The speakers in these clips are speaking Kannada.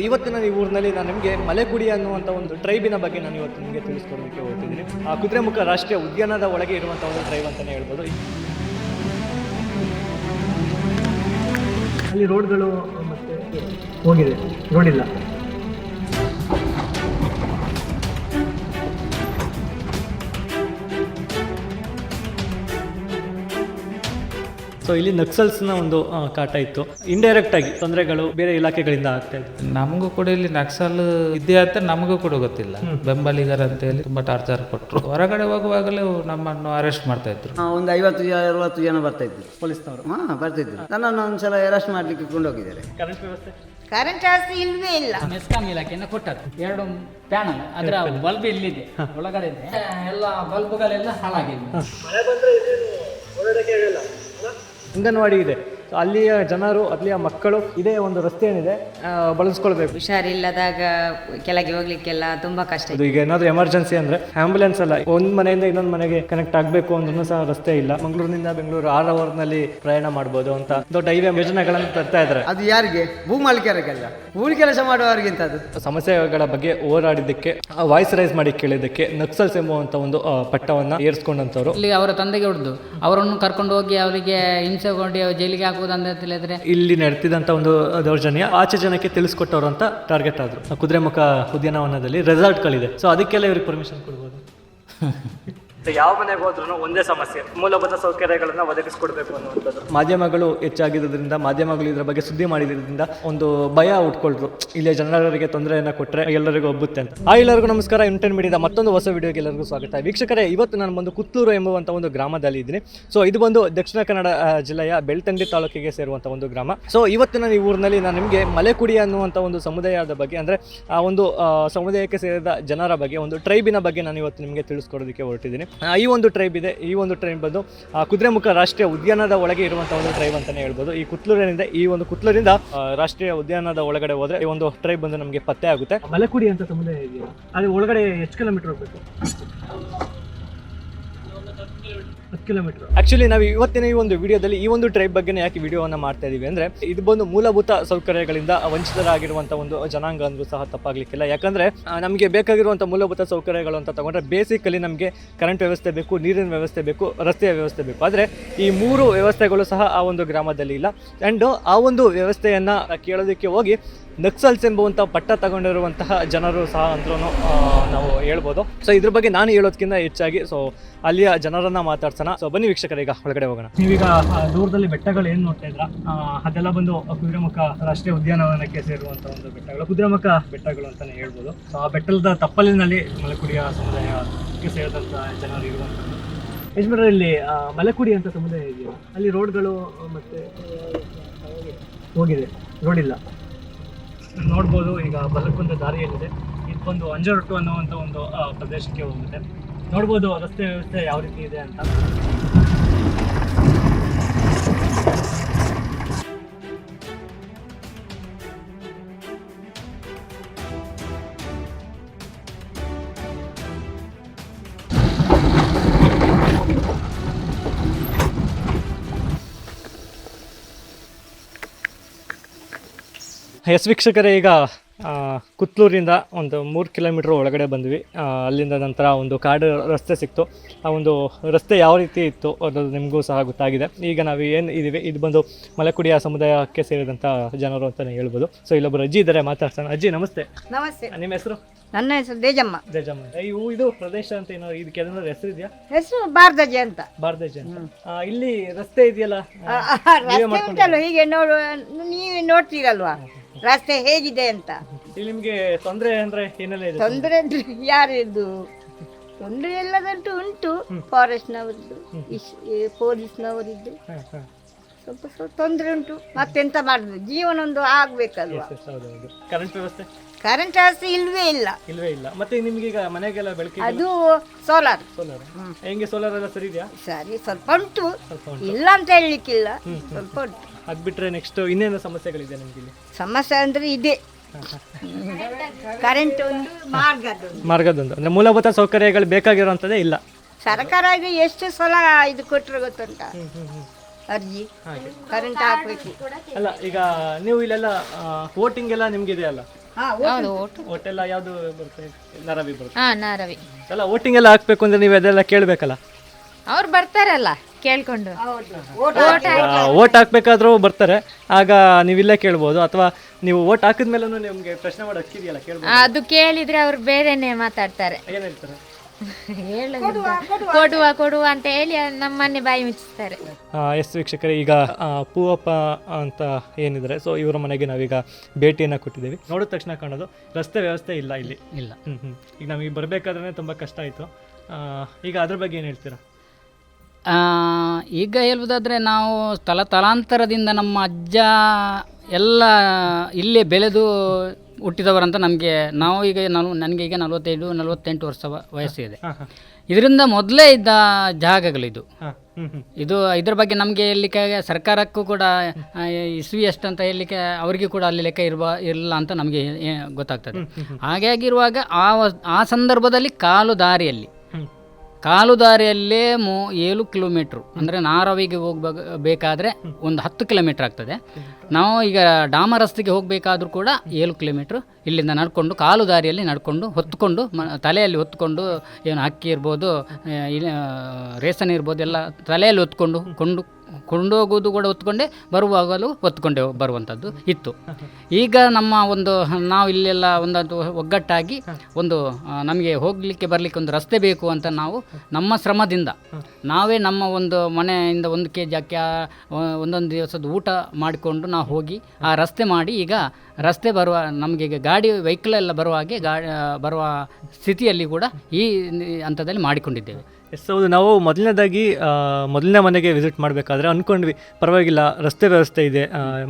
ಇವತ್ತಿನ ಈ ಊರಿನಲ್ಲಿ ನಾನು ನಿಮಗೆ ಮಲೆಕುಡಿ ಅನ್ನುವಂಥ ಒಂದು ಟ್ರೈಬಿನ ಬಗ್ಗೆ ನಾನು ಇವತ್ತು ನಿಮಗೆ ತಿಳಿಸ್ಕೊಡೋದಕ್ಕೆ ಹೊರಟಿದ್ದೀನಿ. ಕುದುರೆಮುಖ ರಾಷ್ಟ್ರೀಯ ಉದ್ಯಾನದ ಒಳಗೆ ಇರುವಂಥ ಒಂದು ಟ್ರೈಬ್ ಅಂತಲೇ ಹೇಳ್ಬೋದು. ಅಲ್ಲಿ ರೋಡ್ಗಳು ಮತ್ತೆ ಹೋಗಿದೆ, ರೋಡ್ ಇಲ್ಲ. ಸೊ ಇಲ್ಲಿ ನಕ್ಸಲ್ಸ್ನ ಒಂದು ಕಾಟ ಇತ್ತು. ಇಂಡೈರೆಕ್ಟ್ ಆಗಿ ತೊಂದರೆಗಳು ಬೇರೆ ಇಲಾಖೆಗಳಿಂದ ಆಗ್ತಾ ಇತ್ತು. ನಮಗೂ ಕೂಡ ಇಲ್ಲಿ ನಕ್ಸಲ್ ಇದೇ ಅಂತ ನಮಗೂ ಕೂಡ ಗೊತ್ತಿಲ್ಲ. ಬೆಂಬಲಿಗರ ಅಂತ ಹೇಳಿ ತುಂಬಾ ಟಾರ್ಚರ್ ಕೊಟ್ಟರು. ಹೊರಗಡೆ ಹೋಗುವಾಗಲೇ ನಮ್ಮನ್ನು ಅರೆಸ್ಟ್ ಮಾಡ್ತಾ ಇದ್ರು. ಒಂದು 50-60 ಜನ ಬರ್ತಾ ಇದ್ರು ಪೊಲೀಸ್ನವರು. ಬರ್ತಿದ್ರು. ನನ್ನನ್ನು ಒಂದ್ಸಲ ಅರೆಸ್ಟ್ ಮಾಡ್ಲಿಕ್ಕೆ ಕೊಂಡೋಗಿದ್ದಾರೆ. ಕರೆಂಟ್ ವ್ಯವಸ್ಥೆ ಇಲ್ವೇ ಇಲ್ಲ. ಮೆಸ್ಕಾಂ ಇಲಾಖೆಯಿಂದ ಕೊಟ್ಟದ್ದು 2 ಪ್ಯಾನಲ್, ಅದರ ಬಲ್ಬ್ ಇಲ್ಲಿದೆ, ಒಳಗಡೆ ಇದೆ. ಎಲ್ಲ ಬಲ್ಬ್ಗಳೆಲ್ಲ ಹಾಳಾಗಿದೆ. ಮಳೆ ಬಂದ್ರೆ ಓಡಾಡಕ್ಕೆ ಆಗಲ್ಲ. ಅಂಗನವಾಡಿ ಇದೆ, ಅಲ್ಲಿಯ ಜನರು ಅಲ್ಲಿಯ ಮಕ್ಕಳು ಇದೇ ಒಂದು ರಸ್ತೆ ಏನಿದೆ ಬಳಸ್ಕೊಳ್ಬೇಕು. ಹುಷಾರಿಲ್ಲದಾಗ ಕೆಳಗೆ ಹೋಗ್ಲಿಕ್ಕೆಲ್ಲ ತುಂಬಾ ಕಷ್ಟ. ಇದು ಈಗ ಏನಾದ್ರು ಎಮರ್ಜೆನ್ಸಿ ಅಂದ್ರೆ ಆಂಬುಲೆನ್ಸ್ ಅಲ್ಲ, ಒಂದ್ ಮನೆಯಿಂದ ಇನ್ನೊಂದು ಮನೆಗೆ ಕನೆಕ್ಟ್ ಆಗಬೇಕು ಅಂದ್ರೂ ಸಹ ರಸ್ತೆ ಇಲ್ಲ. ಮಂಗಳೂರಿನಿಂದ ಬೆಂಗಳೂರು 6 ಅವರ್ನಲ್ಲಿ ಪ್ರಯಾಣ ಮಾಡ್ಬೋದು ಅಂತ ದೊಡ್ಡ ಹೈವೇ ಯೋಜನೆಗಳನ್ನು ತರ್ತಾ ಇದ್ದಾರೆ. ಅದು ಯಾರಿಗೆ? ಭೂಮಾಲೀಕರಿಗೆಲ್ಲ, ಕೂಲಿ ಕೆಲಸ ಮಾಡುವವರಿಗಿಂತ. ಅದು ಸಮಸ್ಯೆಗಳ ಬಗ್ಗೆ ಹೋರಾಡಿದ್ದಕ್ಕೆ, ವಾಯ್ಸ್ ರೈಸ್ ಮಾಡಿ ಕೇಳಿದ್ದಕ್ಕೆ ನಕ್ಸಲ್ಸ್ ಎಂಬುವಂತ ಒಂದು ಪಟ್ಟವನ್ನ ಏರಿಸ್ಕೊಂಡಂತವ್ರು ಇಲ್ಲಿ ಅವರ ತಂದೆಗೆ ಹೊಡೆದು ಅವರನ್ನು ಕರ್ಕೊಂಡು ಹೋಗಿ ಅವರಿಗೆ ಹಿಂಸೆ ಕೊಟ್ಟು ಜೈಲಿಗೆ ಹಾಕುವುದಂತ ತಿಳಿದ್ರೆ ಇಲ್ಲಿ ನಡೆತಿದಂತ ಒಂದು ದೌರ್ಜನ್ಯ ಆಚೆ ಜನಕ್ಕೆ ತಿಳಿಸ್ಕೊಟ್ಟವ್ರು ಅಂತ ಟಾರ್ಗೆಟ್ ಆದ್ರು. ಕುದುರೆಮುಖ ಉದ್ಯಾನವನದಲ್ಲಿ ರೆಸಾರ್ಟ್ಗಳಿದೆ, ಸೊ ಅದಕ್ಕೆಲ್ಲ ಇವ್ರಿಗೆ ಪರ್ಮಿಷನ್ ಕೊಡ್ಬೋದು. ಯಾವ ಮನೆಗೆ ಹೋದ್ರೂ ಒಂದೇ ಸಮಸ್ಯೆ, ಮೂಲಭೂತ ಸೌಕರ್ಯಗಳನ್ನ ಒದಗಿಸ್ಕೊಡ್ಬೇಕು ಅನ್ನುವಂಥದ್ದು. ಮಾಧ್ಯಮಗಳು ಹೆಚ್ಚಾಗಿರೋದ್ರಿಂದ, ಮಾಧ್ಯಮಗಳು ಇದರ ಬಗ್ಗೆ ಸುದ್ದಿ ಮಾಡಿದ್ರಿಂದ ಒಂದು ಭಯ ಉಟ್ಕೊಳ್ರು, ಇಲ್ಲಿಯ ಜನರಿಗೆ ತೊಂದರೆಯನ್ನ ಕೊಟ್ಟರೆ ಎಲ್ಲರಿಗೂ ಒಬ್ಬುತ್ತೆ ಅಂತ. ಎಲ್ಲರಿಗೂ ನಮಸ್ಕಾರ. ಇಂಟರ್ನ್ ಮೀಡಿಯಾದ ಮತ್ತೊಂದು ಹೊಸ ವಿಡಿಯೋಗೆ ಎಲ್ಲರಿಗೂ ಸ್ವಾಗತ. ವೀಕ್ಷಕರೇ, ಇವತ್ತು ನಾನು ಬಂದು ಕುತ್ತೂರು ಎಂಬುವಂಥ ಒಂದು ಗ್ರಾಮದಲ್ಲಿ ಇದ್ದೀನಿ. ಸೊ ಇದು ಬಂದು ದಕ್ಷಿಣ ಕನ್ನಡ ಜಿಲ್ಲೆಯ ಬೆಳ್ತಂಗಡಿ ತಾಲೂಕಿಗೆ ಸೇರುವಂಥ ಒಂದು ಗ್ರಾಮ. ಸೊ ಇವತ್ತಿನ ಈ ಊರಿನಲ್ಲಿ ನಾನು ನಿಮಗೆ ಮಲೆಕುಡಿ ಅನ್ನುವಂಥ ಒಂದು ಸಮುದಾಯದ ಬಗ್ಗೆ, ಅಂದರೆ ಆ ಒಂದು ಸಮುದಾಯಕ್ಕೆ ಸೇರಿದ ಜನರ ಬಗ್ಗೆ, ಒಂದು ಟ್ರೈಬಿನ ಬಗ್ಗೆ ನಾನು ಇವತ್ತು ನಿಮಗೆ ತಿಳಿಸ್ಕೊಡೋದಕ್ಕೆ ಹೊರಟಿದ್ದೀನಿ. ಈ ಒಂದು ಟ್ರೈಬ್ ಇದೆ. ಈ ಒಂದು ಟ್ರೈಬ್ ಬಂದು ಕುದುರೆಮುಖ ರಾಷ್ಟ್ರೀಯ ಉದ್ಯಾನದ ಒಳಗೆ ಇರುವಂತಹ ಒಂದು ಟ್ರೈಬ್ ಅಂತಾನೆ ಹೇಳ್ಬೋದು. ಈ ಕುತ್ಲೂರಿನಿಂದ, ಈ ಒಂದು ಕುತ್ಲೂರಿಂದ ರಾಷ್ಟ್ರೀಯ ಉದ್ಯಾನದ ಒಳಗಡೆ ಹೋದ್ರೆ ಈ ಒಂದು ಟ್ರೈಬ್ ಬಂದು ನಮಗೆ ಪತ್ತೆ ಆಗುತ್ತೆ. ಮಲೆಕುಡಿ ಅಂತ ಸಮುದಾಯ ಇದೆಯಲ್ಲ, ಅದು ಒಳಗಡೆ ಎಷ್ಟು ಕಿಲೋಮೀಟರ್ ಹೋಗ್ಬೇಕು? 10 ಕಿಲೋಮೀಟರ್. ಆಕ್ಚುಲಿ ನಾವು ಇವತ್ತಿನ ಈ ಒಂದು ವಿಡಿಯೋದಲ್ಲಿ ಈ ಒಂದು ಟ್ರೈಬ್ ಬಗ್ಗೆ ಯಾಕೆ ವಿಡಿಯೋವನ್ನು ಮಾಡ್ತಾ ಇದೀವಿ ಅಂದ್ರೆ, ಇದು ಬಂದು ಮೂಲಭೂತ ಸೌಕರ್ಯಗಳಿಂದ ವಂಚಿತರಾಗಿರುವಂತ ಒಂದು ಜನಾಂಗ ಅಂದ್ರೂ ಸಹ ತಪ್ಪಾಗ್ಲಿಕ್ಕಿಲ್ಲ. ಯಾಕಂದ್ರೆ ನಮಗೆ ಬೇಕಾಗಿರುವಂತ ಮೂಲಭೂತ ಸೌಕರ್ಯಗಳು ಅಂತ ತಗೊಂಡ್ರೆ ಬೇಸಿಕಲಿ ನಮಗೆ ಕರೆಂಟ್ ವ್ಯವಸ್ಥೆ ಬೇಕು, ನೀರಿನ ವ್ಯವಸ್ಥೆ ಬೇಕು, ರಸ್ತೆಯ ವ್ಯವಸ್ಥೆ ಬೇಕು. ಆದರೆ ಈ 3 ವ್ಯವಸ್ಥೆಗಳು ಸಹ ಆ ಒಂದು ಗ್ರಾಮದಲ್ಲಿ ಇಲ್ಲ. ಆ್ಯಂಡ್ ಆ ಒಂದು ವ್ಯವಸ್ಥೆಯನ್ನು ಕೇಳೋದಕ್ಕೆ ಹೋಗಿ ನಕ್ಸಲ್ಸ್ ಎಂಬುವಂಥ ಪಟ್ಟ ತಗೊಂಡಿರುವಂತಹ ಜನರು ಸಹ ಅಂದ್ರೂ ನಾವು ಹೇಳ್ಬೋದು. ಸೊ ಇದ್ರ ಬಗ್ಗೆ ನಾನು ಹೇಳೋದಕ್ಕಿಂತ ಹೆಚ್ಚಾಗಿ ಸೊ ಅಲ್ಲಿಯ ಜನರನ್ನ ಮಾತಾಡ್ಸೋಣ. ಸೊ ಬನ್ನಿ ವೀಕ್ಷಕರೇ, ಈಗ ಒಳಗಡೆ ಹೋಗೋಣ. ನೀವೀಗ ದೂರದಲ್ಲಿ ಬೆಟ್ಟಗಳು ಏನು ನೋಡ್ತಾ ಇದ್ರ, ಅದೆಲ್ಲ ಬಂದು ಕುದುರೆಮುಖ ರಾಷ್ಟ್ರೀಯ ಉದ್ಯಾನವನಕ್ಕೆ ಸೇರುವಂಥ ಒಂದು ಬೆಟ್ಟಗಳು, ಕುದುರೆಮುಖ ಬೆಟ್ಟಗಳು ಅಂತಾನೆ ಹೇಳ್ಬೋದು. ಸೊ ಆ ಬೆಟ್ಟದ ತಪ್ಪಲಿನಲ್ಲಿ ಮಲೆಕುಡಿಯ ಸಮುದಾಯಕ್ಕೆ ಸೇರಿದಂಥ ಜನರು ಇರುವಂಥದ್ದು. ಯಜಮಾನ್ರೆ, ಇಲ್ಲಿ ಮಲೆಕುಡಿ ಅಂತ ಸಮುದಾಯ ಇದೆಯಲ್ಲ, ಅಲ್ಲಿ ರೋಡ್ಗಳು ಮತ್ತೆ ಹೋಗಿದೆ, ರೋಡ್ ಇಲ್ಲ. ನೋಡ್ಬೋದು, ಈಗ ಬಲಕ್ಕೊಂದು ದಾರಿಯಲ್ಲಿದೆ. ಇದು ಬಂದು ಅಂಜರೊಟ್ಟು ಅನ್ನುವಂಥ ಒಂದು ಪ್ರದೇಶಕ್ಕೆ ಹೋಗುತ್ತೆ. ನೋಡ್ಬೋದು ರಸ್ತೆ ವ್ಯವಸ್ಥೆ ಯಾವ ರೀತಿ ಇದೆ ಅಂತ. ಎಸ್ ವೀಕ್ಷಕರೇ, ಈಗ ಕುತ್ಲೂರಿಂದ ಒಂದು 3 ಕಿಲೋಮೀಟ್ರ್ ಒಳಗಡೆ ಬಂದ್ವಿ. ಅಲ್ಲಿಂದ ನಂತರ ಒಂದು ಕಾಡು ರಸ್ತೆ ಸಿಕ್ತು. ಆ ಒಂದು ರಸ್ತೆ ಯಾವ ರೀತಿ ಇತ್ತು ಅದು ನಿಮಗೂ ಸಹ ಗೊತ್ತಾಗಿದೆ. ಈಗ ನಾವು ಏನು ಇದ್ದೀವಿ, ಇದು ಬಂದು ಮಲೆಕುಡಿಯ ಸಮುದಾಯಕ್ಕೆ ಸೇರಿದಂಥ ಜನರು ಅಂತಲೇ ಹೇಳ್ಬೋದು. ಸೊ ಇಲ್ಲೊಬ್ಬರು ಅಜ್ಜಿ ಇದ್ದಾರೆ, ಮಾತಾಡ್ಸೋಣ. ಅಜ್ಜಿ ನಮಸ್ತೆ. ನಮಸ್ತೆ. ನಿಮ್ಮ ಹೆಸರು? ನನ್ನ ಹೆಸರು ದೇಜಮ್ಮ. ದೇಜಮ್ಮ. ಇದು ಪ್ರದೇಶ ಅಂತ ಏನೋ ಇದಕ್ಕೆ ಏನಾದ್ರು ಹೆಸರು ಇದೆಯಾ? ಹೆಸರು ಬಾರ್ದಜಿ ಅಂತ. ಬಾರ್ದಜಿ ಅಂತ. ಇಲ್ಲಿ ರಸ್ತೆ ಇದೆಯಲ್ಲ, ರಸ್ತೆ ಉಂಟಲ್ಲ, ಹೀಗೆ ನೋಡು, ನೀವು ನೋಡ್ತೀರಲ್ವಾ ರಸ್ತೆ ಹೇಗಿದೆ ಅಂತ. ಇಲ್ಲಿ ನಿಮ್ಗೆ ತೊಂದರೆ ಅಂದ್ರೆ ಏನೆಲ್ಲ ಇದೆ? ತೊಂದರೆ ಅಂದ್ರೆ ಯಾರಿದ್ದು ತೊಂದರೆ ಎಲ್ಲದಂತೂ ಉಂಟು. ಫಾರೆಸ್ಟ್ನವರದ್ದು, ಪೊಲೀಸ್ನವರಿದ್ದು ಸ್ವಲ್ಪ ತೊಂದರೆ ಉಂಟು. ಮತ್ತೆಂತ ಮಾಡುದು, ಜೀವನ ಒಂದು ಆಗ್ಬೇಕಲ್ವಾ. ಕರೆಂಟ್ ವ್ಯವಸ್ಥೆ? ಕರೆಂಟ್ ವ್ಯವಸ್ಥೆ ಇಲ್ವೇ ಇಲ್ಲ. ಇಲ್ವೇ ಇಲ್ಲ. ಮತ್ತೆ ನಿಮ್ಗೆ ಈಗ ಮನೆಗೆಲ್ಲ ಬೆಳಕಿಗೆ? ಅದು ಸೋಲಾರ್. ಸೋಲಾರ್ ಹೆಂಗೆ? ಸೋಲಾರ್ ಎಲ್ಲ ಸರಿ ಇದೆಯಾ? ಸರಿ, ಸ್ವಲ್ಪ ಉಂಟು, ಇಲ್ಲ ಅಂತ ಹೇಳಲಿಕ್ಕಿಲ್ಲ, ಸ್ವಲ್ಪ ಉಂಟು. ಅದ್ ಬಿಟ್ರೆ ನೆಕ್ಸ್ಟ್ ಇನ್ನೇನು ಸಮಸ್ಯೆಗಳಿದೆ ನಿಮ್ಗೆ ಇಲ್ಲಿ? ಸಮಸ್ಯೆ ಅಂದ್ರೆ ಇದೆ, ಕರೆಂಟ್ ಒಂದು, ಮಾರ್ಗದೊಂದು ಅಂದ್ರೆ ಮೂಲಭೂತ ಸೌಕರ್ಯಗಳು ಬೇಕಾಗಿರುವಂತದ್ದೇ ಇಲ್ಲ. ಸರ್ಕಾರ ಇದು ಎಷ್ಟು ಸಲ ಇದು ಕೊಟ್ಟರೆ ಗೊತ್ತುಂಟ ಅರ್ಜಿ, ಕರೆಂಟ್ ಹಾಕ್ಬೇಕು. ಅಲ್ಲ, ಈಗ ನೀವು ಇಲ್ಲೆಲ್ಲ ವೋಟಿಂಗ್ ಎಲ್ಲ ನಿಮ್ಗೆ ಇದೆಯಲ್ಲ, ಹೌದು ಓಟು ಓಟೆಲ್ಲ ಯಾವುದು ಬರುತ್ತೆ? ನಾರವಿ ಬರುತ್ತೆ. ಹಾಂ ನಾರವಿ. ಅಲ್ಲ ವೋಟಿಂಗ್ ಎಲ್ಲ ಹಾಕ್ಬೇಕು ಅಂದ್ರೆ ನೀವು ಅದೆಲ್ಲ ಕೇಳಬೇಕಲ್ಲ. ಅವ್ರು ಬರ್ತಾರಲ್ಲ ಕೇಳ್ಕೊಂಡು ಓಟ್ ಹಾಕ್ಬೇಕಾದ್ರೂ ಬರ್ತಾರೆ, ಆಗ ನೀವಿಲ್ಲೇ ಕೇಳ್ಬೋದು. ಅಥವಾ ನೀವು ಓಟ್ ಹಾಕಿದ್ಮೇಲೆ ನಿಮ್ಗೆ ಪ್ರಶ್ನೆ ಮಾಡೋ ಹಕ್ಕಿದೆಯಲ್ಲ, ಕೇಳ್ಬೋದು. ಅದು ಕೇಳಿದ್ರೆ ಅವ್ರು ಬೇರೆನೆ ಮಾತಾಡ್ತಾರೆ. ಏನ್ ಹೇಳ್ತಾರೆ? ಹೇಳೋದು ಕೊಡುವ ಅಂತ ಹೇಳಿ ನಮ್ಮನ್ನೇ ಬಾಯಿ ಮುಚ್ಚಿಸ್ತಾರೆ. ಎಸ್ ವೀಕ್ಷಕರೇ, ಈಗ ಪೂವಪ್ಪ ಅಂತ ಏನಿದ್ರೆ, ಸೊ ಇವರ ಮನೆಗೆ ನಾವೀಗ ಭೇಟಿಯನ್ನು ಕೊಟ್ಟಿದ್ದೀವಿ. ನೋಡಿದ ತಕ್ಷಣ ಕಾಣೋದು ರಸ್ತೆ ವ್ಯವಸ್ಥೆ ಇಲ್ಲ ಇಲ್ಲಿ. ಇಲ್ಲ. ಈಗ ನಮಗೆ ಬರಬೇಕಾದ್ರೆ ತುಂಬ ಕಷ್ಟ ಆಯಿತು. ಈಗ ಅದ್ರ ಬಗ್ಗೆ ಏನು ಹೇಳ್ತೀರಾ? ಈಗ ಹೇಳುವುದಾದರೆ ನಾವು ತಲಾಂತರದಿಂದ ನಮ್ಮ ಅಜ್ಜ ಎಲ್ಲ ಇಲ್ಲೇ ಬೆಳೆದು ಹುಟ್ಟಿದವರಂತ ನಮಗೆ, ನಾವು ಈಗ ನನಗೆ ಈಗ 47-48 ವರ್ಷ ವಯಸ್ಸಿದೆ. ಇದರಿಂದ ಮೊದಲೇ ಇದ್ದ ಜಾಗಗಳಿದು. ಇದು ಇದ್ರ ಬಗ್ಗೆ ನಮಗೆ ಹೇಳಲಿಕ್ಕೆ ಸರ್ಕಾರಕ್ಕೂ ಕೂಡ ಇಸ್ವಿ ಎಷ್ಟಂತ ಹೇಳಲಿಕ್ಕೆ ಅವರಿಗೂ ಕೂಡ ಅಲ್ಲಿ ಲೆಕ್ಕ ಇರಲ್ಲ ಅಂತ ನಮಗೆ ಗೊತ್ತಾಗ್ತದೆ. ಹಾಗಾಗಿರುವಾಗ ಆ ಸಂದರ್ಭದಲ್ಲಿ ಕಾಲು ದಾರಿಯಲ್ಲೇ 7 ಕಿಲೋಮೀಟ್ರು, ಅಂದರೆ ನಾರವಿಗೆ ಹೋಗಬೇಕಾದ್ರೆ ಒಂದು 10 ಕಿಲೋಮೀಟ್ರ್ ಆಗ್ತದೆ. ನಾವು ಈಗ ಡಾಮ ರಸ್ತೆಗೆ ಹೋಗಬೇಕಾದ್ರೂ ಕೂಡ 7 ಕಿಲೋಮೀಟ್ರು ಇಲ್ಲಿಂದ ನಡ್ಕೊಂಡು, ಕಾಲು ದಾರಿಯಲ್ಲಿ ನಡ್ಕೊಂಡು ಹೊತ್ಕೊಂಡು, ತಲೆಯಲ್ಲಿ ಹೊತ್ಕೊಂಡು, ಏನು ಅಕ್ಕಿ ಇರ್ಬೋದು, ರೇಷನ್ ಇರ್ಬೋದು, ಎಲ್ಲ ತಲೆಯಲ್ಲಿ ಹೊತ್ಕೊಂಡು ಕೊಂಡೋಗೋದು ಕೂಡ ಹೊತ್ಕೊಂಡೆ, ಬರುವಾಗಲೂ ಹೊತ್ಕೊಂಡೆ ಬರುವಂಥದ್ದು ಇತ್ತು. ಈಗ ನಾವು ಇಲ್ಲೆಲ್ಲ ಒಂದೊಂದು ಒಗ್ಗಟ್ಟಾಗಿ ನಮಗೆ ಹೋಗಲಿಕ್ಕೆ ಬರಲಿಕ್ಕೆ ಒಂದು ರಸ್ತೆ ಬೇಕು ಅಂತ ನಾವು ನಮ್ಮ ಶ್ರಮದಿಂದ ನಾವೇ ನಮ್ಮ ಒಂದು ಮನೆಯಿಂದ 1 kg ಅಕ್ಕಿ ಒಂದೊಂದು ದಿವಸದ ಊಟ ಮಾಡಿಕೊಂಡು ನಾವು ಹೋಗಿ ಆ ರಸ್ತೆ ಮಾಡಿ, ಈಗ ರಸ್ತೆ ಬರುವ ನಮಗೆ ಈಗ ವೆಹಿಕಲ್ ಎಲ್ಲ ಬರುವ ಹಾಗೆ ಬರುವ ಸ್ಥಿತಿಯಲ್ಲಿ ಕೂಡ ಈ ಹಂತದಲ್ಲಿ ಮಾಡಿಕೊಂಡಿದ್ದೇವೆ. ಎಸ್, ಹೌದು. ನಾವು ಮೊದಲನೇ ಮನೆಗೆ ವಿಸಿಟ್ ಮಾಡಬೇಕಾದ್ರೆ ಅಂದ್ಕೊಂಡ್ವಿ ಪರವಾಗಿಲ್ಲ ರಸ್ತೆ ವ್ಯವಸ್ಥೆ ಇದೆ,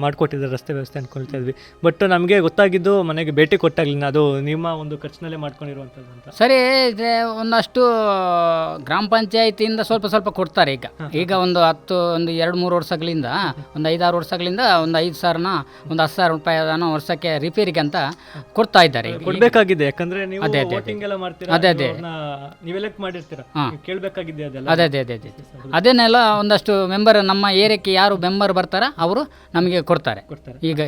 ಮಾಡಿಕೊಟ್ಟಿದ್ದಾರೆ ರಸ್ತೆ ವ್ಯವಸ್ಥೆ ಅಂದ್ಕೊಳ್ತಾ ಇದ್ವಿ. ಬಟ್ ನಮಗೆ ಗೊತ್ತಾಗಿದ್ದು ಮನೆಗೆ ಭೇಟಿ ಕೊಟ್ಟಾಗಲಿಲ್ಲ, ಅದು ನಿಮ್ಮ ಒಂದು ಖರ್ಚಿನಲ್ಲೇ ಮಾಡ್ಕೊಂಡಿರುವಂಥದ್ದು ಅಂತ. ಸರಿ, ಒಂದಷ್ಟು ಗ್ರಾಮ ಪಂಚಾಯತಿಯಿಂದ ಸ್ವಲ್ಪ ಕೊಡ್ತಾರೆ. ಈಗ ಒಂದು 2-3 ವರ್ಷಗಳಿಂದ, ಒಂದು 5-6 ವರ್ಷಗಳಿಂದ ಒಂದು 5,000 ಒಂದು 10,000 ರೂಪಾಯಿ ಅದನ್ನು ವರ್ಷಕ್ಕೆ ರಿಪೇರಿಗೆ ಅಂತ ಕೊಡ್ತಾ ಇದ್ದಾರೆ. ಕೊಡಬೇಕಾಗಿದೆ, ಯಾಕಂದ್ರೆ ನೀವು ವೋಟಿಂಗ್ ಎಲ್ಲ ಮಾಡ್ತೀರಾ, ಅದೇ ನೀವೆಲ್ಲ ಮಾಡಿರ್ತೀರಾ, ಕೇಳಬೇಕಾಗಿದೆ ಅದೆಲ್ಲ. ಅದೇ ಅದನ್ನೆಲ್ಲ ಒಂದಷ್ಟು ಮೆಂಬರ್, ನಮ್ಮ ಏರಿಯಾಕ್ಕೆ ಯಾರು ಮೆಂಬರ್ ಬರ್ತಾರ ಅವರು ನಮಗೆ ಕೊಡ್ತಾರೆ. ಈಗ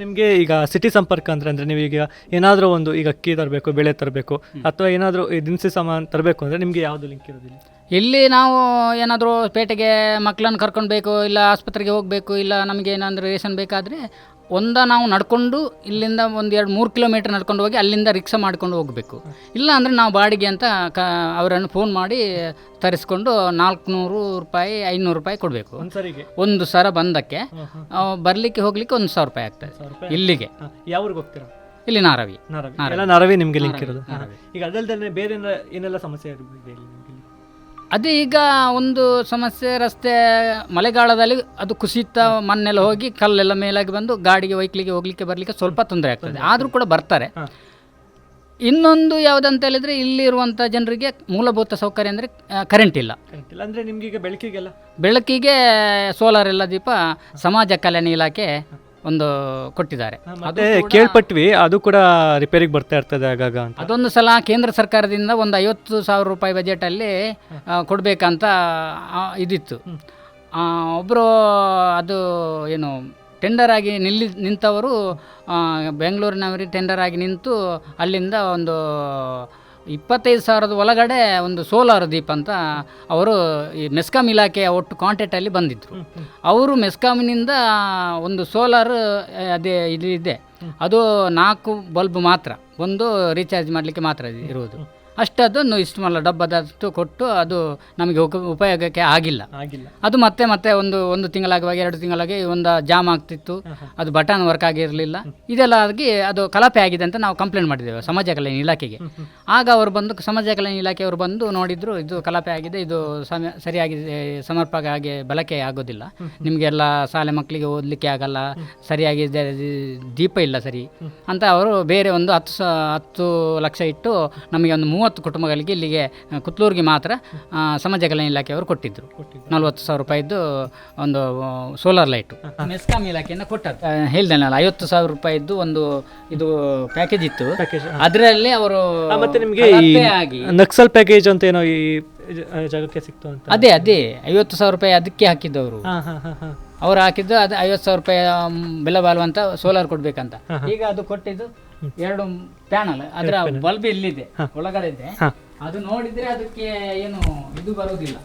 ನಿಮಗೆ ಈಗ ಸಿಟಿ ಸಂಪರ್ಕ ಅಂದ್ರೆ ನೀವೀಗ ಏನಾದರೂ ಒಂದು ಈಗ ಅಕ್ಕಿ ತರಬೇಕು, ಬೆಳೆ ತರಬೇಕು, ಅಥವಾ ಏನಾದರೂ ದಿನಸಿ ಸಾಮಾನು ತರಬೇಕು ಅಂದರೆ ನಿಮಗೆ ಯಾವುದು ಲಿಂಕ್ ಇರೋದಿಲ್ಲ. ಇಲ್ಲಿ ನಾವು ಏನಾದರೂ ಪೇಟೆಗೆ ಮಕ್ಕಳನ್ನು ಕರ್ಕೊಂಡು ಬೇಕು, ಇಲ್ಲ ಆಸ್ಪತ್ರೆಗೆ ಹೋಗಬೇಕು, ಇಲ್ಲ ನಮಗೆ ಏನಾದರೂ ರೇಷನ್ ಬೇಕಾದರೆ ನಾವು ನಡ್ಕೊಂಡು ಇಲ್ಲಿಂದ 1-2-3 ಕಿಲೋಮೀಟರ್ ನಡ್ಕೊಂಡು ಹೋಗಿ ಅಲ್ಲಿಂದ ರಿಕ್ಷಾ ಮಾಡ್ಕೊಂಡು ಹೋಗಬೇಕು. ಇಲ್ಲ ಅಂದರೆ ನಾವು ಬಾಡಿಗೆ ಅಂತ ಅವರನ್ನು ಫೋನ್ ಮಾಡಿ ತರಿಸ್ಕೊಂಡು 400 ರೂಪಾಯಿ 500 ರೂಪಾಯಿ ಕೊಡಬೇಕು ಒಂದು ಸರ ಬಂದಕ್ಕೆ. ಬರಲಿಕ್ಕೆ ಹೋಗ್ಲಿಕ್ಕೆ 1,000 ರೂಪಾಯಿ ಆಗ್ತದೆ ಇಲ್ಲಿಗೆ. ಯಾವ ಊರಿಗೆ ಹೋಗ್ತೀರಾ? ಇಲ್ಲಿ ನಾರವಿ ನಿಮಗೆ ಲಿಂಕ್ ಇರೋದು. ಈಗ ಅದಲ್ಲದೆ ಬೇರೆ ಏನೆಲ್ಲ ಸಮಸ್ಯೆ ಇದೆ? ಅದೇ ಈಗ ಒಂದು ಸಮಸ್ಯೆ, ರಸ್ತೆ ಮಳೆಗಾಲದಲ್ಲಿ ಅದು ಕುಸಿತ ಮಣ್ಣೆಲ್ಲ ಹೋಗಿ ಕಲ್ಲೆಲ್ಲ ಮೇಲಾಗಿ ಬಂದು ಗಾಡಿಗೆ ವೆಹಿಕಲಿಗೆ ಹೋಗ್ಲಿಕ್ಕೆ ಬರಲಿಕ್ಕೆ ಸ್ವಲ್ಪ ತೊಂದರೆ ಆಗ್ತದೆ. ಆದರೂ ಕೂಡ ಬರ್ತಾರೆ. ಇನ್ನೊಂದು ಯಾವುದಂತ ಹೇಳಿದರೆ, ಇಲ್ಲಿರುವಂಥ ಜನರಿಗೆ ಮೂಲಭೂತ ಸೌಕರ್ಯ ಅಂದರೆ ಕರೆಂಟ್ ಇಲ್ಲ. ಅಂದರೆ ನಿಮಗೆ ಬೆಳಕಿಗೆ ಸೋಲಾರ್ ಎಲ್ಲ ದೀಪ ಸಮಾಜ ಕಲ್ಯಾಣ ಇಲಾಖೆ ಒಂದು ಕೊಟ್ಟಿದ್ದಾರೆ. ಮತ್ತೆ ಕೇಳ್ಪಟ್ವಿ, ಅದು ಕೂಡ ರಿಪೇರಿಗೆ ಬರ್ತಾ ಇರ್ತದೆ ಆಗಾಗ ಅಂತ. ಅದೊಂದು ಸಲ ಕೇಂದ್ರ ಸರ್ಕಾರದಿಂದ ಒಂದು 50,000 ರೂಪಾಯಿ ಬಜೆಟಲ್ಲಿ ಕೊಡಬೇಕಂತ ಇದಿತ್ತು. ಒಬ್ಬರು ಅದು ಏನು ಟೆಂಡರ್ ಆಗಿ ನಿಂತವರು, ಬೆಂಗಳೂರಿನವರಿಗೆ ಟೆಂಡರ್ ಆಗಿ ನಿಂತು ಅಲ್ಲಿಂದ ಒಂದು 25,000 ಒಳಗಡೆ ಒಂದು ಸೋಲಾರ್ ದೀಪ ಅಂತ ಅವರು ಈ ಮೆಸ್ಕಾಂ ಇಲಾಖೆಯ ಒಟ್ಟು ಕಾಂಟ್ಯಾಕ್ಟಲ್ಲಿ ಬಂದಿದ್ದರು. ಅವರು ಮೆಸ್ಕಾಮಿನಿಂದ ಒಂದು ಸೋಲಾರ್ ಅದೇ ಇದೆ, ಅದು 4 ಬಲ್ಬ್ ಮಾತ್ರ, ಒಂದು ರೀಚಾರ್ಜ್ ಮಾಡಲಿಕ್ಕೆ ಮಾತ್ರ ಇರುವುದು. ಅಷ್ಟದನ್ನು ಇಷ್ಟು ಮಲ್ಲ ಡಬ್ಬದಷ್ಟು ಕೊಟ್ಟು ಅದು ನಮಗೆ ಉಪಯೋಗಕ್ಕೆ ಆಗಿಲ್ಲ. ಅದು ಮತ್ತೆ ಒಂದು ತಿಂಗಳಾಗುವಾಗ 2 ತಿಂಗಳಾಗಿ ಒಂದು ಜಾಮ್ ಆಗ್ತಿತ್ತು, ಅದು ಬಟನ್ ವರ್ಕ್ ಆಗಿರಲಿಲ್ಲ. ಇದೆಲ್ಲ ಆಗಿ ಅದು ಕಳಪೆ ಆಗಿದೆ ಅಂತ ನಾವು ಕಂಪ್ಲೇಂಟ್ ಮಾಡಿದ್ದೇವೆ ಸಮಾಜ ಕಲ್ಯಾಣ ಇಲಾಖೆಗೆ. ಆಗ ಅವರು ಬಂದು ಸಮಾಜ ಕಲ್ಯಾಣ ಇಲಾಖೆಯವರು ಬಂದು ನೋಡಿದ್ರು, ಇದು ಕಳಪೆ ಆಗಿದೆ, ಇದು ಸರಿಯಾಗಿ ಸಮರ್ಪಕವಾಗಿ ಬಳಕೆ ಆಗೋದಿಲ್ಲ, ನಿಮಗೆಲ್ಲ ಶಾಲೆ ಮಕ್ಕಳಿಗೆ ಓದಲಿಕ್ಕೆ ಆಗಲ್ಲ, ಸರಿಯಾಗಿ ದೀಪ ಇಲ್ಲ ಸರಿ ಅಂತ ಅವರು ಬೇರೆ ಒಂದು 10 ಲಕ್ಷ ಇಟ್ಟು ನಮಗೆ ಒಂದು 30 ಕುಟುಂಬಗಳಿಗೆ ಇಲ್ಲಿಗೆ ಕುತ್ಲೂರಿಗೆ ಮಾತ್ರ ಸಮಾಜ ಕಲ್ಯಾಣ ಇಲಾಖೆಯವರು ಕೊಟ್ಟಿದ್ದರು. 40,000 ರೂಪಾಯಿದ್ದು ಒಂದು ಸೋಲಾರ್ ಲೈಟು ಮೆಸ್ಕಾಂ ಇಲಾಖೆಯಿಂದ ಕೊಟ್ಟದ್ದು. ಹೇಳ್ದಲ್ಲ 50,000 ರೂಪಾಯಿದ್ದು ಒಂದು ಇದು ಪ್ಯಾಕೇಜ್ ಇತ್ತು, ಅದರಲ್ಲಿ ಅವರು ಮತ್ತೆ ನಿಮಗೆ ನಕ್ಸಲ್ ಪ್ಯಾಕೇಜ್ ಅಂತ ಏನೋ ಈ ಜಾಗಕ್ಕೆ ಸಿಕ್ತು ಅಂತ. ಅದೇ 50,000 ರೂಪಾಯಿ ಅದಕ್ಕೆ ಹಾಕಿದ್ದವರು. ಅವ್ರು ಹಾಕಿದ್ದು ಅದು 50,000 ರೂಪಾಯಿ ಬೆಲೆ ಬಾಳುವಂತ ಸೋಲಾರ್ ಕೊಡ್ಬೇಕಂತ. ಈಗ ಅದು ಕೊಟ್ಟಿದ್ದು 2 ಪ್ಯಾನಲ್, ಅದರ ಬಲ್ಬ್ ಇಲ್ಲಿದೆ ಒಳಗಡೆ ಇದೆ. ಅದು ನೋಡಿದ್ರೆ ಅದಕ್ಕೆ ಏನು ಇದು ಬರುವುದಿಲ್ಲ.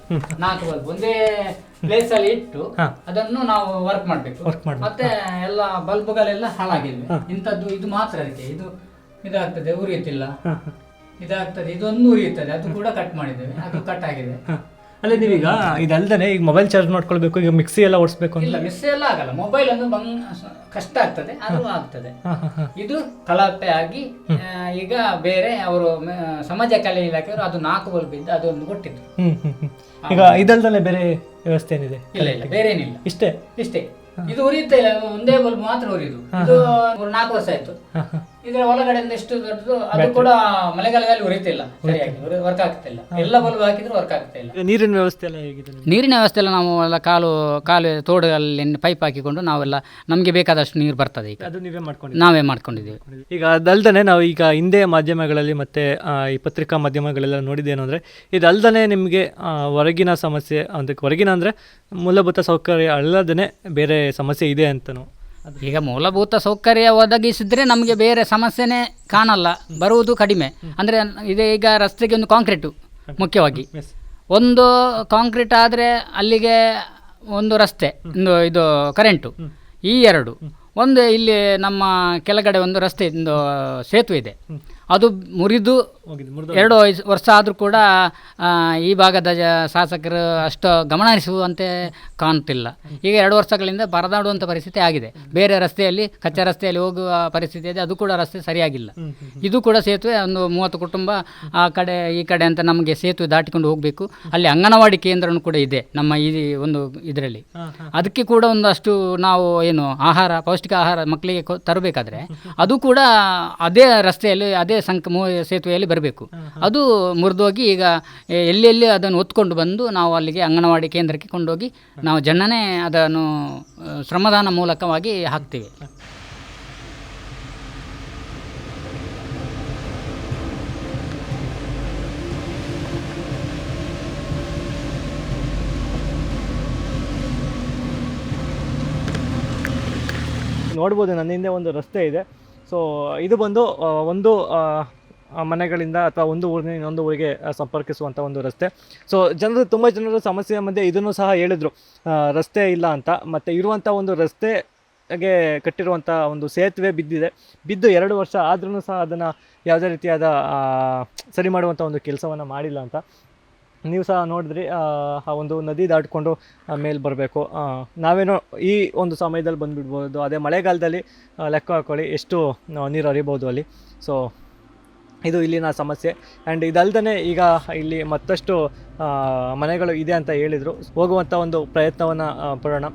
4 ಬಲ್ಬ್ ಒಂದೇ ಪ್ಲೇಸ್ ಅಲ್ಲಿ ಇಟ್ಟು ಅದನ್ನು ನಾವು ವರ್ಕ್ ಮಾಡಬೇಕು. ಮತ್ತೆ ಎಲ್ಲ ಬಲ್ಬ್ಗಳೆಲ್ಲ ಹಾಳಾಗಿವೆ. ಇಂಥದ್ದು ಇದು ಮಾತ್ರ ಅದಕ್ಕೆ ಇದು ಇದಾಗ್ತದೆ, ಉರಿಯುತ್ತಿಲ್ಲ. ಇದಾಗ್ತದೆ, ಇದೊಂದು ಉರಿಯುತ್ತದೆ, ಅದು ಕೂಡ ಕಟ್ ಮಾಡಿದ್ದೇವೆ, ಅದು ಕಟ್ ಆಗಿದೆ. ಅಲ್ಲೇ ನೀವೀಗ ಇದಲ್ದೇ ಈಗ ಮೊಬೈಲ್ ಚಾರ್ಜ್ ಮಾಡ್ಕೊಳ್ಬೇಕು, ಈಗ ಮಿಕ್ಸಿ ಎಲ್ಲ ಓಡಿಸ್ಬೇಕು ಇಲ್ಲ, ಮಿಸ್ ಎಲ್ಲ ಆಗಲ್ಲ. ಮೊಬೈಲ್ ಅನ್ನು ಕಷ್ಟ ಆಗ್ತದೆ, ಅದು ಆಗ್ತದೆ. ಇದು ಕಳಪೆ ಆಗಿ ಈಗ ಬೇರೆ ಅವರು ಸಮಾಜ ಕಲ್ಯಾಣ ಇಲಾಖೆಯವರು ಅದು 4 ಬಲ್ಬ್ ಇದ್ದು ಅದೊಂದು ಕೊಟ್ಟಿದ್ದು. ಈಗ ಇದಲ್ದೇ ಬೇರೆ ವ್ಯವಸ್ಥೆ ಏನಿದೆ? ಇಲ್ಲ ಇಲ್ಲ, ಬೇರೆ ಏನಿಲ್ಲ, ಇಷ್ಟೇ. ಇದು ಉರಿಯುತ್ತೆ ಇಲ್ಲ, ಒಂದೇ ಬಲ್ಬ್ ಮಾತ್ರ ಉರಿಯುದು. ಇದು 4 ವರ್ಷ ಆಯ್ತು. ಇದರ ಒಳಗಡೆಯಿಂದ ಎಷ್ಟು ದೊಡ್ಡದು, ಅದು ಕೂಡ ಮಳೆಗಾಲದಲ್ಲಿ ಉರಿತಿಲ್ಲ, ಸರಿಯಾಗಿ ವರ್ಕ್ ಆಗ್ತಿಲ್ಲ. ಎಲ್ಲ ಬಲ್ಬ್ ಹಾಕಿದ್ರು ವರ್ಕ್ ಆಗ್ತಾ ಇಲ್ಲ. ನೀರಿನ ವ್ಯವಸ್ಥೆ ಎಲ್ಲ ಹೇಗಿದೆ? ನೀರಿನ ವ್ಯವಸ್ಥೆ ಎಲ್ಲ ನಾವು ಎಲ್ಲ ಕಾಲು ತೋಡುಗಳಲ್ಲಿ ಪೈಪ್ ಹಾಕಿಕೊಂಡು ನಾವೆಲ್ಲ ನಮಗೆ ಬೇಕಾದಷ್ಟು ನೀರು ಬರ್ತದೆ. ಈಗ ಅದು ನಾವೇ ಮಾಡ್ಕೊಂಡಿದ್ದೀವಿ. ಈಗ ಅದಲ್ದೇ ನಾವು ಈಗ ಹಿಂದೆ ಮಾಧ್ಯಮಗಳಲ್ಲಿ ಮತ್ತೆ ಈ ಪತ್ರಿಕಾ ಮಾಧ್ಯಮಗಳೆಲ್ಲ ನೋಡಿದ್ದೇನು ಅಂದರೆ, ಇದಲ್ದೇ ನಿಮಗೆ ಹೊರಗಿನ ಸಮಸ್ಯೆ, ಅದಕ್ಕೆ ಹೊರಗಿನ ಅಂದರೆ ಮೂಲಭೂತ ಸೌಕರ್ಯ ಅಲ್ಲದೇ ಬೇರೆ ಸಮಸ್ಯೆ ಇದೆ ಅಂತನೂ. ಈಗ ಮೂಲಭೂತ ಸೌಕರ್ಯ ಒದಗಿಸಿದ್ರೆ ನಮಗೆ ಬೇರೆ ಸಮಸ್ಯೆನೇ ಕಾಣಲ್ಲ, ಬರುವುದು ಕಡಿಮೆ. ಅಂದರೆ ಈಗ ರಸ್ತೆಗೆ ಒಂದು ಕಾಂಕ್ರೀಟು ಮುಖ್ಯವಾಗಿ, ಒಂದು ಕಾಂಕ್ರೀಟ್ ಆದರೆ ಅಲ್ಲಿಗೆ ಒಂದು ರಸ್ತೆ, ಇದು ಕರೆಂಟು, ಈ 2. ಒಂದು ಇಲ್ಲಿ ನಮ್ಮ ಕೆಳಗಡೆ ಒಂದು ರಸ್ತೆ, ಒಂದು ಸೇತುವೆ ಇದೆ, ಅದು ಮುರಿದು 2 ವರ್ಷ ಆದರೂ ಕೂಡ ಈ ಭಾಗದ ಶಾಸಕರು ಅಷ್ಟು ಗಮನ ಹರಿಸುವಂತೆ ಕಾಣುತ್ತಿಲ್ಲ. ಈಗ 2 ವರ್ಷಗಳಿಂದ ಪರದಾಡುವಂಥ ಪರಿಸ್ಥಿತಿ ಆಗಿದೆ. ಬೇರೆ ರಸ್ತೆಯಲ್ಲಿ, ಕಚ್ಚಾ ರಸ್ತೆಯಲ್ಲಿ ಹೋಗುವ ಪರಿಸ್ಥಿತಿ ಇದೆ, ಅದು ಕೂಡ ರಸ್ತೆ ಸರಿಯಾಗಿಲ್ಲ. ಇದು ಕೂಡ ಸೇತುವೆ, ಒಂದು 30 ಕುಟುಂಬ ಆ ಕಡೆ ಈ ಕಡೆ ಅಂತ ನಮಗೆ ಸೇತುವೆ ದಾಟಿಕೊಂಡು ಹೋಗಬೇಕು. ಅಲ್ಲಿ ಅಂಗನವಾಡಿ ಕೇಂದ್ರನೂ ಕೂಡ ಇದೆ ನಮ್ಮ ಈ ಒಂದು ಇದರಲ್ಲಿ. ಅದಕ್ಕೆ ಕೂಡ ಒಂದಷ್ಟು ನಾವು ಏನು ಪೌಷ್ಟಿಕ ಆಹಾರ ಮಕ್ಕಳಿಗೆ ತರಬೇಕಾದ್ರೆ ಅದು ಕೂಡ ಅದೇ ರಸ್ತೆಯಲ್ಲಿ, ಅದೇ ಸೇತುವೆಯಲ್ಲಿ ಬರಬೇಕು. ಅದು ಮುರಿದೋಗಿ ಈಗ ಎಲ್ಲೆಲ್ಲಿ ಅದನ್ನು ಹೊತ್ಕೊಂಡು ಬಂದು ನಾವು ಅಲ್ಲಿಗೆ ಅಂಗನವಾಡಿ ಕೇಂದ್ರಕ್ಕೆ ಕೊಂಡೋಗಿ ನಾವು ಜನನೇ ಅದನ್ನು ಶ್ರಮದಾನ ಮೂಲಕವಾಗಿ ಹಾಕ್ತೀವಿ. ನೋಡ್ಬೋದು ನನ್ನ ಹಿಂದೆ ಒಂದು ರಸ್ತೆ ಇದೆ. ಸೊ ಇದು ಬಂದು ಒಂದು ಮನೆಗಳಿಂದ ಅಥವಾ ಒಂದು ಊರಿನ ಇನ್ನೊಂದು ಊರಿಗೆ ಸಂಪರ್ಕಿಸುವಂಥ ಒಂದು ರಸ್ತೆ. ಸೊ ತುಂಬ ಜನರು ಸಮಸ್ಯೆಯ ಮಧ್ಯೆ ಇದನ್ನು ಸಹ ಹೇಳಿದರು, ರಸ್ತೆ ಇಲ್ಲ ಅಂತ. ಮತ್ತು ಇರುವಂಥ ಒಂದು ರಸ್ತೆಗೆ ಕಟ್ಟಿರುವಂಥ ಒಂದು ಸೇತುವೆ ಬಿದ್ದು 2 ವರ್ಷ ಆದ್ರೂ ಸಹ ಅದನ್ನು ಯಾವುದೇ ರೀತಿಯಾದ ಸರಿ ಮಾಡುವಂಥ ಒಂದು ಕೆಲಸವನ್ನು ಮಾಡಿಲ್ಲ ಅಂತ. ನೀವು ಸಹ ನೋಡಿದ್ರಿ, ಆ ಒಂದು ನದಿ ದಾಟಿಕೊಂಡು ಮೇಲೆ ಬರಬೇಕು. ನಾವೇನೋ ಈ ಒಂದು ಸಮಯದಲ್ಲಿ ಬಂದುಬಿಡ್ಬೋದು, ಅದೇ ಮಳೆಗಾಲದಲ್ಲಿ ಲೆಕ್ಕ ಹಾಕ್ಕೊಳ್ಳಿ ಎಷ್ಟು ನೀರು ಹರಿಬೋದು ಅಲ್ಲಿ. ಸೊ ಇದು ಇಲ್ಲಿನ ಸಮಸ್ಯೆ. ಆ್ಯಂಡ್ ಇದಲ್ದೇ ಈಗ ಇಲ್ಲಿ ಮತ್ತಷ್ಟು ಮನೆಗಳು ಇದೆ ಅಂತ ಹೇಳಿದರು. ಹೋಗುವಂಥ ಒಂದು ಪ್ರಯತ್ನವನ್ನು ಪಡೋಣ.